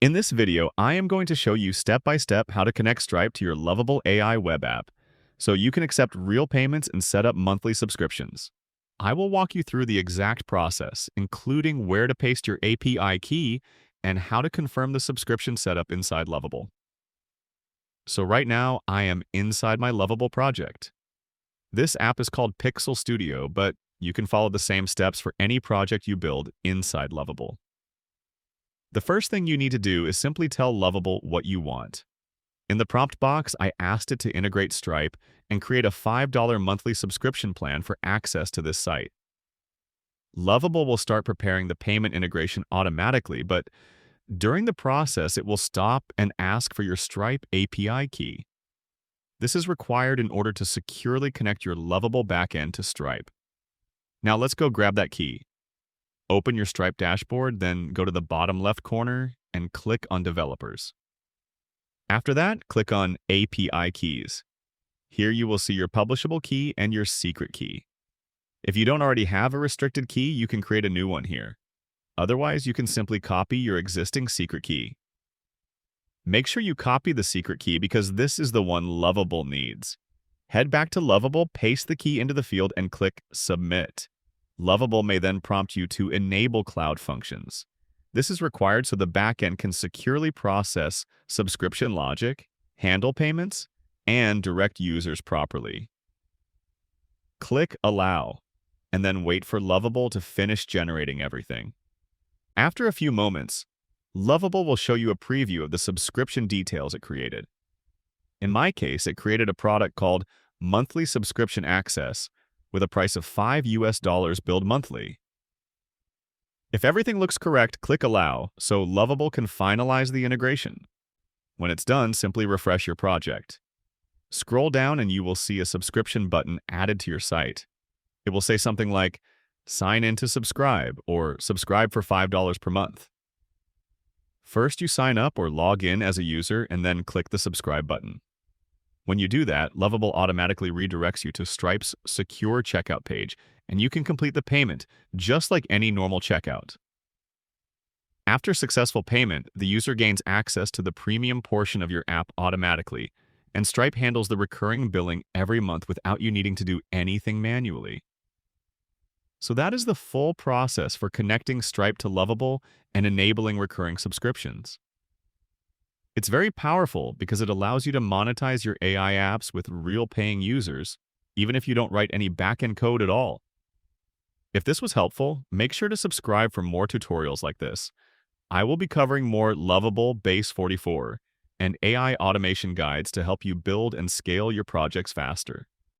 In this video, I am going to show you step-by-step how to connect Stripe to your Lovable AI web app, so you can accept real payments and set up monthly subscriptions. I will walk you through the exact process, including where to paste your API key and how to confirm the subscription setup inside Lovable. So right now, I am inside my Lovable project. This app is called Pixel Studio, but you can follow the same steps for any project you build inside Lovable. The first thing you need to do is simply tell Lovable what you want. In the prompt box, I asked it to integrate Stripe and create a $5 monthly subscription plan for access to this site. Lovable will start preparing the payment integration automatically, but during the process, it will stop and ask for your Stripe API key. This is required in order to securely connect your Lovable backend to Stripe. Now let's go grab that key. Open your Stripe dashboard, then go to the bottom left corner and click on Developers. After that, click on API Keys. Here you will see your publishable key and your secret key. If you don't already have a restricted key, you can create a new one here. Otherwise, you can simply copy your existing secret key. Make sure you copy the secret key because this is the one Lovable needs. Head back to Lovable, paste the key into the field, and click Submit. Lovable may then prompt you to enable cloud functions. This is required so the backend can securely process subscription logic, handle payments, and direct users properly. Click Allow, and then wait for Lovable to finish generating everything. After a few moments, Lovable will show you a preview of the subscription details it created. In my case, it created a product called Monthly Subscription Access with a price of $5 billed monthly. If everything looks correct, click Allow so Lovable can finalize the integration. When it's done, simply refresh your project. Scroll down and you will see a subscription button added to your site. It will say something like, "Sign in to subscribe" or "Subscribe for $5 per month." First, you sign up or log in as a user and then click the subscribe button. When you do that, Lovable automatically redirects you to Stripe's secure checkout page, and you can complete the payment just like any normal checkout. After successful payment, the user gains access to the premium portion of your app automatically, and Stripe handles the recurring billing every month without you needing to do anything manually. So that is the full process for connecting Stripe to Lovable and enabling recurring subscriptions. It's very powerful because it allows you to monetize your AI apps with real paying users, even if you don't write any backend code at all. If this was helpful, make sure to subscribe for more tutorials like this. I will be covering more Lovable Base 44 and AI automation guides to help you build and scale your projects faster.